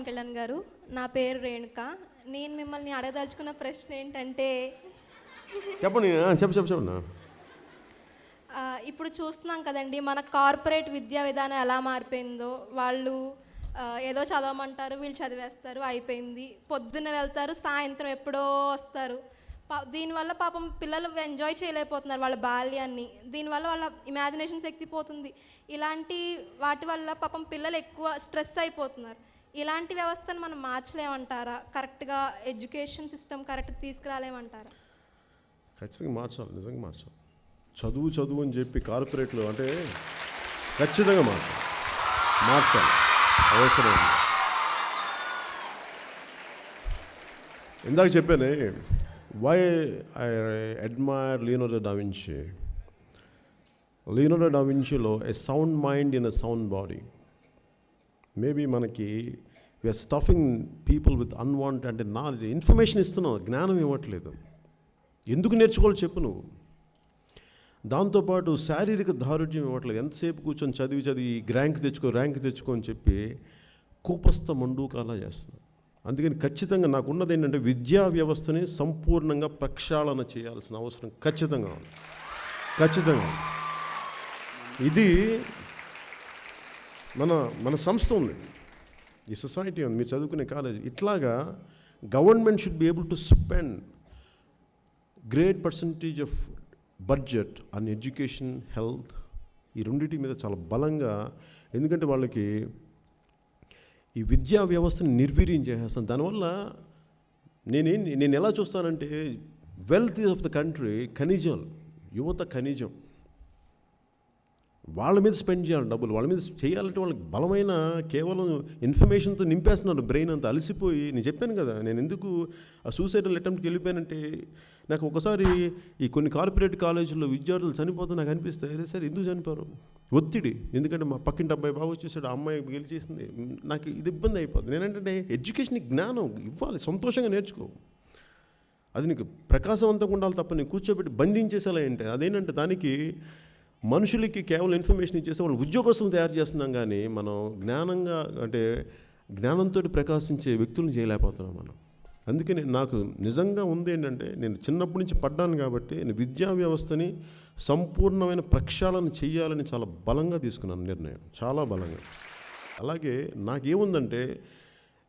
కళ్యాణ్ గారు. నా పేరు రేణుక. నేను మిమ్మల్ని అడగదలుచుకున్న ప్రశ్న ఏంటంటే, చెప్పండి. చెప్పండి. ఇప్పుడు చూస్తున్నాం కదండి, మన కార్పొరేట్ విద్యా విధానం ఎలా మారిపోయిందో. వాళ్ళు ఏదో చదవమంటారు, వీళ్ళు చదివేస్తారు, అయిపోయింది. పొద్దున్న వెళ్తారు, సాయంత్రం ఎప్పుడో వస్తారు. దీనివల్ల పాపం పిల్లలు ఎంజాయ్ చేయలేకపోతున్నారు వాళ్ళ బాల్యాన్ని. దీనివల్ల వాళ్ళ ఇమాజినేషన్ శక్తి పోతుంది. ఇలాంటి వాటి వల్ల పాపం పిల్లలు ఎక్కువ స్ట్రెస్ అయిపోతున్నారు. ఇలాంటి వ్యవస్థను మనం మార్చలేమంటారా? కరెక్ట్గా ఎడ్యుకేషన్ సిస్టమ్ కరెక్ట్గా తీసుకురాలేమంటారా? ఖచ్చితంగా మార్చాలి, నిజంగా మార్చాలి. చదువు అని చెప్పి కార్పొరేట్లు అంటే ఖచ్చితంగా మార్చాలి, అవసరం. ఇందాక చెప్పానే, వై ఐ అడ్మైర్ లియోనార్డో డా వించీ. లియోనార్డో డా వించీలో a sound mind in a sound body. Maybe మనకి we are stuffing people with unwanted అంటే నాలెడ్జ్. ఇన్ఫర్మేషన్ ఇస్తున్నావు, జ్ఞానం ఇవ్వట్లేదు. ఎందుకు నేర్చుకోవాలి చెప్పు నువ్వు. దాంతోపాటు శారీరక దారుఢ్యం ఇవ్వట్లేదు. ఎంతసేపు కూర్చొని చదివి ర్యాంక్ తెచ్చుకో అని చెప్పి కూపస్థ మండూకాలా చేస్తున్నాం. అందుకని ఖచ్చితంగా నాకున్నది ఏంటంటే, విద్యా వ్యవస్థని సంపూర్ణంగా ప్రక్షాళన చేయాల్సిన అవసరం ఖచ్చితంగా ఉంది. ఇది మన సంస్థ ఉంది, ఈ సొసైటీ ఉంది, మీరు చదువుకునే కాలేజ్. ఇట్లాగా government should be able to spend great percentage of budget on education, health. ఈ రెండింటి మీద చాలా బలంగా. ఎందుకంటే వాళ్ళకి ఈ విద్యా వ్యవస్థని నిర్వీర్యం చేసేస్తాను. దానివల్ల నేను ఎలా చూస్తానంటే, వెల్త్ ఆఫ్ ద కంట్రీ ఖనిజాలు, యువత ఖనిజం. వాళ్ళ మీద స్పెండ్ చేయాలి డబ్బులు. వాళ్ళ మీద చేయాలంటే వాళ్ళకి బలమైన కేవలం ఇన్ఫర్మేషన్తో నింపేస్తున్నారు బ్రెయిన్ అంతా. అలసిపోయి నేను చెప్పాను కదా, నేను ఎందుకు ఆ సూసైడల్ అటెంప్ట్కి వెళ్ళిపోయానంటే, నాకు ఒకసారి ఈ కొన్ని కార్పొరేట్ కాలేజీల్లో విద్యార్థులు చనిపోతే నాకు అనిపిస్తాయి, అదే సార్ ఎందుకు చనిపోరు? ఒత్తిడి. ఎందుకంటే మా పక్కింటి అబ్బాయి బాగా వచ్చేసాడు, ఆ అమ్మాయి గెలిచేసింది, నాకు ఇది ఇబ్బంది అయిపోతుంది. నేనంటే ఎడ్యుకేషన్కి జ్ఞానం ఇవ్వాలి, సంతోషంగా నేర్చుకో. అది నీకు ప్రకాశవంతంగా ఉండాలి తప్ప నీకు కూర్చోబెట్టి బంధించేసేలా ఏంటి. అదేంటంటే దానికి మనుషులకి కేవలం ఇన్ఫర్మేషన్ ఇచ్చేసి వాళ్ళు ఉద్యోగస్తులను తయారు చేస్తున్నాం, కానీ మనం జ్ఞానంతో ప్రకాశించే వ్యక్తులను చేయలేకపోతున్నాం మనం. అందుకని నాకు నిజంగా ఉంది ఏంటంటే, నేను చిన్నప్పటి నుంచి పడ్డాను కాబట్టి నేను విద్యా వ్యవస్థని సంపూర్ణమైన ప్రక్షాళన చేయాలని చాలా బలంగా తీసుకున్నాను నిర్ణయం, చాలా బలంగా. అలాగే నాకేముందంటే,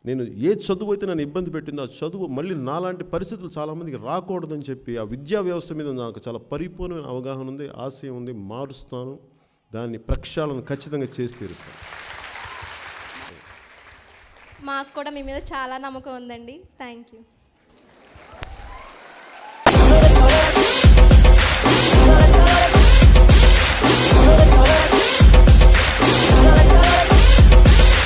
నేను ఏ చదువు అయితే నన్ను ఇబ్బంది పెట్టిందో ఆ చదువు మళ్ళీ నాలాంటి పరిస్థితులు చాలామందికి రాకూడదని చెప్పి ఆ విద్యా వ్యవస్థ మీద నాకు చాలా పరిపూర్ణమైన అవగాహన ఉంది, ఆశయం ఉంది. మారుస్తాను, దాన్ని ప్రక్షాళన ఖచ్చితంగా చేసి తీరుస్తాను. మాకు కూడా మీ మీద చాలా నమ్మకం ఉందండి. Thank you.